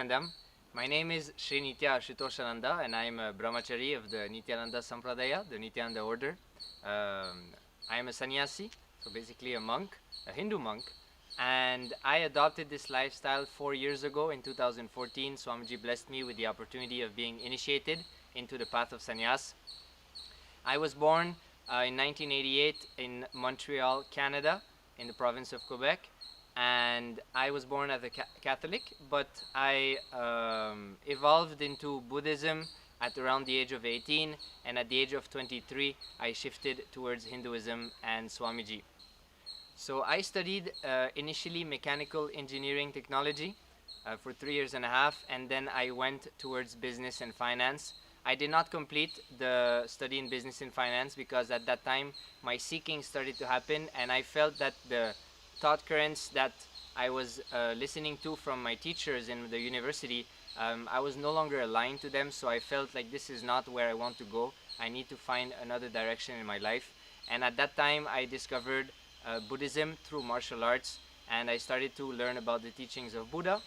Nithyanandam. My name is Sri Nithya Ashutoshananda, and I am a brahmachari of the Nithyananda Sampradaya, the Nithyananda order. I am a sannyasi, so basically a monk, a Hindu monk, and I adopted this lifestyle 4 years ago in 2014. Swamiji blessed me with the opportunity of being initiated into the path of sannyas. I was born in 1988 in Montreal, Canada, in the province of Quebec, and I was born as a Catholic, but I evolved into Buddhism at around the age of 18, and at the age of 23 I shifted towards Hinduism and Swamiji. So I studied initially mechanical engineering technology for 3 years and a half, and then I went towards business and finance. I did not complete the study in business and finance because at that time my seeking started to happen, and I felt that the thought currents that I was listening to from my teachers in the university, I was no longer aligned to them, so I felt like this is not where I want to go. I need to find another direction in my life. And at that time I discovered Buddhism through martial arts, and I started to learn about the teachings of Buddha,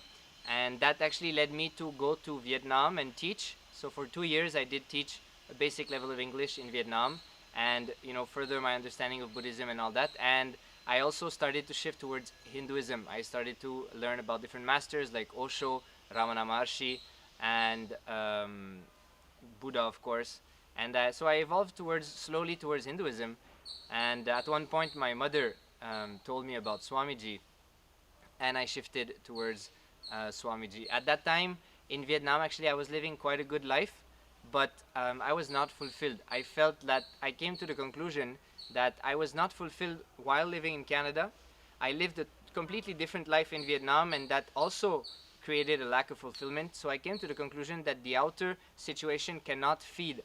and that actually led me to go to Vietnam and teach. So for 2 years I did teach a basic level of English in Vietnam, and further my understanding of Buddhism and all that. And I also started to shift towards Hinduism. I started to learn about different masters like Osho, Ramana Maharshi, and Buddha, of course. And so I evolved slowly towards Hinduism. And at one point my mother told me about Swamiji, and I shifted towards Swamiji. At that time in Vietnam, actually, I was living quite a good life, but I was not fulfilled. I felt that I came to the conclusion that I was not fulfilled while living in Canada. I lived a completely different life in Vietnam, and that also created a lack of fulfillment. So I came to the conclusion that the outer situation cannot feed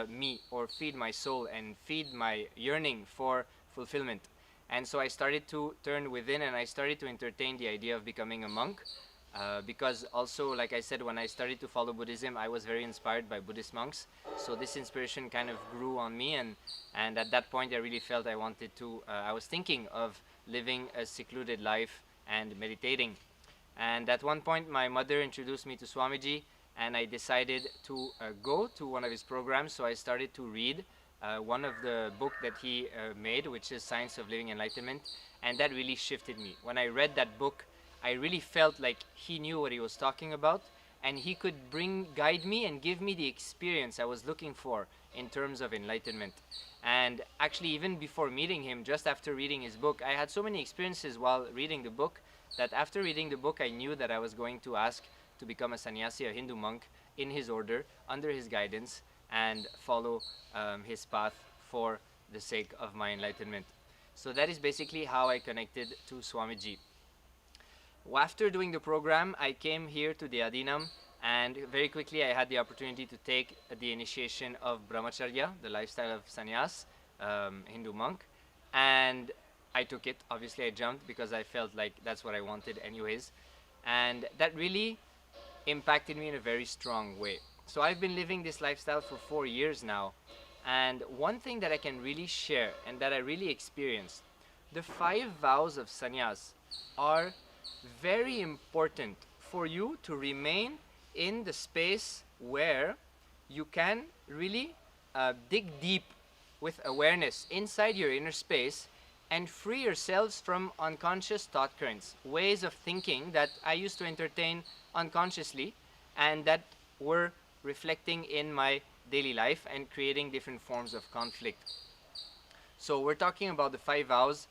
me or feed my soul and feed my yearning for fulfillment. And so I started to turn within, and I started to entertain the idea of becoming a monk. Because also, like I said, when I started to follow Buddhism, I was very inspired by Buddhist monks. So this inspiration kind of grew on me, and at that point I really felt I wanted to, I was thinking of living a secluded life and meditating. And at one point my mother introduced me to Swamiji, and I decided to go to one of his programs. So I started to read one of the book that he made, which is Science of Living Enlightenment, and that really shifted me. When I read that book, I really felt like he knew what he was talking about, and he could guide me and give me the experience I was looking for in terms of enlightenment. And actually, even before meeting him, just after reading his book, I had so many experiences while reading the book that after reading the book, I knew that I was going to ask to become a sannyasi, a Hindu monk, in his order, under his guidance, and follow his path for the sake of my enlightenment. So that is basically how I connected to Swamiji. After doing the program, I came here to the Adinam, and very quickly I had the opportunity to take the initiation of Brahmacharya, the lifestyle of sannyas, Hindu monk, and I took it. Obviously I jumped because I felt like that's what I wanted anyways, and that really impacted me in a very strong way. So I've been living this lifestyle for 4 years now, and one thing that I can really share and that I really experienced, the 5 vows of sannyas are very important for you to remain in the space where you can really dig deep with awareness inside your inner space and free yourselves from unconscious thought currents, ways of thinking that I used to entertain unconsciously and that were reflecting in my daily life and creating different forms of conflict. So we're talking about the 5 vows: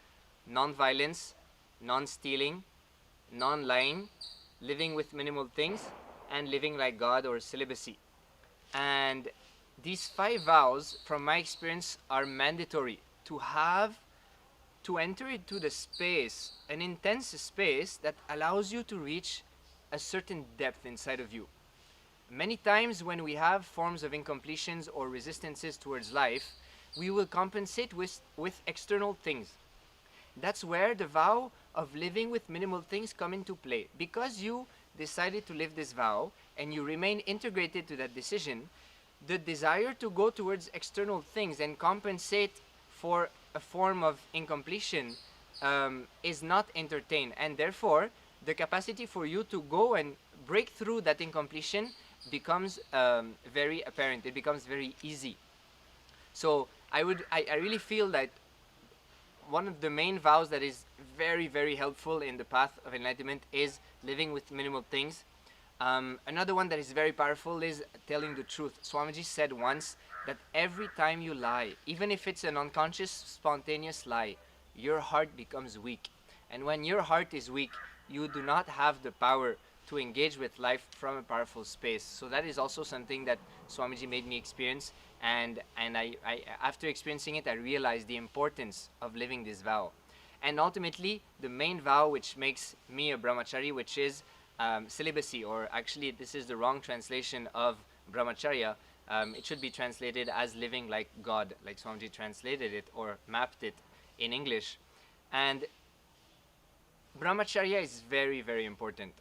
non-violence, non-stealing, non-lying, living with minimal things, and living like God, or celibacy. And these 5 vows, from my experience, are mandatory to enter into the space, an intense space that allows you to reach a certain depth inside of you. Many times when we have forms of incompletions or resistances towards life, we will compensate with external things. That's where the vow of living with minimal things come into play. Because you decided to live this vow and you remain integrated to that decision, the desire to go towards external things and compensate for a form of incompletion is not entertained, and therefore the capacity for you to go and break through that incompletion becomes very apparent. It becomes very easy. So I really feel that one of the main vows that is very, very helpful in the path of enlightenment is living with minimal things. Another one that is very powerful is telling the truth. Swamiji said once that every time you lie, even if it's an unconscious, spontaneous lie, your heart becomes weak. And when your heart is weak, you do not have the power to engage with life from a powerful space. So that is also something that Swamiji made me experience. And after experiencing it, I realized the importance of living this vow. And ultimately, the main vow which makes me a brahmachari, which is celibacy, or actually this is the wrong translation of brahmacharya. It should be translated as living like God, like Swamiji translated it or mapped it in English. And brahmacharya is very, very important.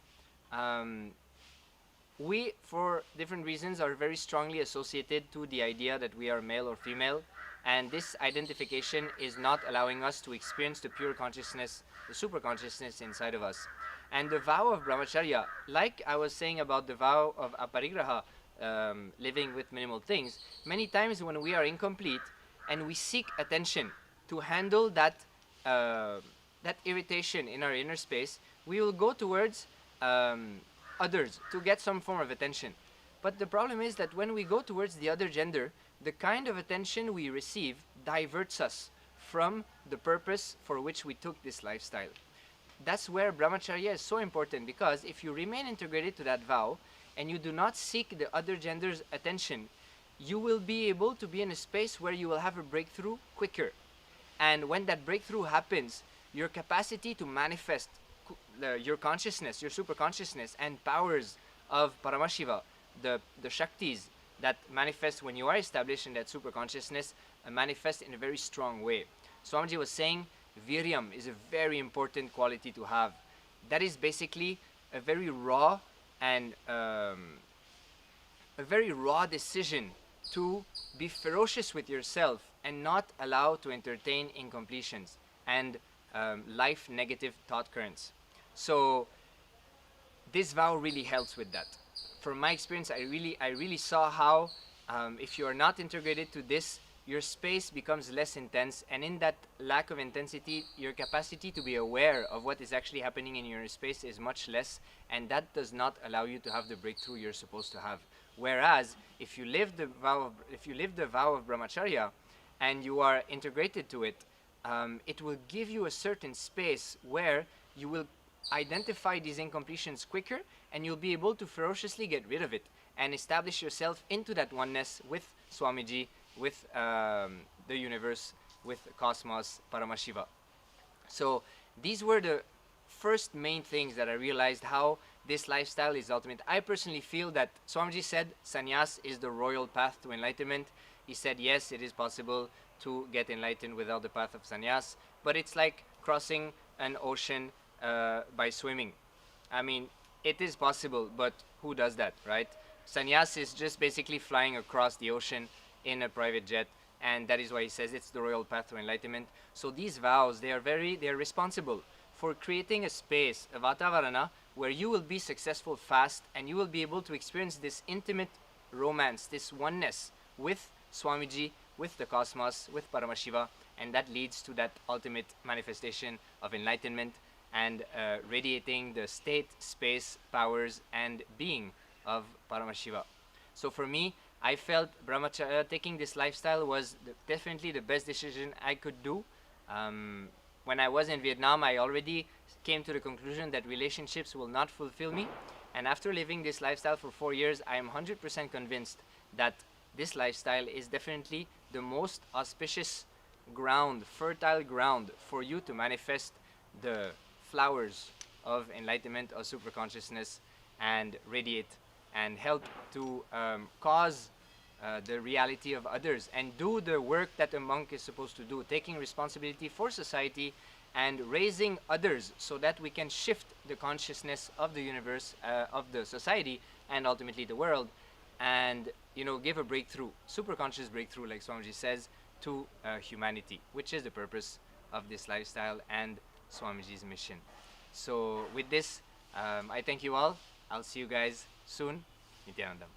We, for different reasons, are very strongly associated to the idea that we are male or female, and this identification is not allowing us to experience the pure consciousness, the super consciousness inside of us. And the vow of brahmacharya, like I was saying about the vow of aparigraha, living with minimal things, many times when we are incomplete and we seek attention to handle that that irritation in our inner space, we will go towards others to get some form of attention. But the problem is that when we go towards the other gender, the kind of attention we receive diverts us from the purpose for which we took this lifestyle. That's where brahmacharya is so important, because if you remain integrated to that vow and you do not seek the other gender's attention, you will be able to be in a space where you will have a breakthrough quicker. And when that breakthrough happens, your capacity to manifest your consciousness, your super consciousness, and powers of Paramashiva, the Shaktis that manifest when you are established in that super consciousness, manifest in a very strong way. Swamiji was saying Viryam is a very important quality to have. That is basically a very raw and a very raw decision to be ferocious with yourself and not allow to entertain incompletions and life negative thought currents. So this vow really helps with that. From my experience, I really saw how if you are not integrated to this, your space becomes less intense, and in that lack of intensity, your capacity to be aware of what is actually happening in your space is much less, and that does not allow you to have the breakthrough you're supposed to have. Whereas if you live the vow of brahmacharya and you are integrated to it, it will give you a certain space where you will identify these incompletions quicker, and you'll be able to ferociously get rid of it and establish yourself into that oneness with Swamiji, with the universe, with cosmos, Paramashiva. So these were the first main things that I realized how this lifestyle is ultimate. I personally feel that Swamiji said Sanyas is the royal path to enlightenment. He said yes, it is possible to get enlightened without the path of Sanyas, but it's like crossing an ocean by swimming. I mean, it is possible, but who does that, right? Sanyas is just basically flying across the ocean in a private jet, and that is why he says it's the royal path to enlightenment. So these vows, they are responsible for creating a space, a vatavarana, where you will be successful fast, and you will be able to experience this intimate romance, this oneness with Swamiji, with the cosmos, with Paramashiva, and that leads to that ultimate manifestation of enlightenment and radiating the state, space, powers, and being of Paramashiva. So for me, I felt brahmacharya, taking this lifestyle was definitely the best decision I could do. When I was in Vietnam, I already came to the conclusion that relationships will not fulfill me. And after living this lifestyle for 4 years, I am 100% convinced that this lifestyle is definitely the most auspicious ground, fertile ground for you to manifest the flowers of enlightenment, of super consciousness, and radiate and help to cause the reality of others and do the work that a monk is supposed to do, taking responsibility for society and raising others so that we can shift the consciousness of the universe, of the society, and ultimately the world, and give a breakthrough, super conscious breakthrough, like Swamiji says, to humanity, which is the purpose of this lifestyle and Swamiji's mission. So with this, I thank you all I'll see you guys soon. Nithyanandam.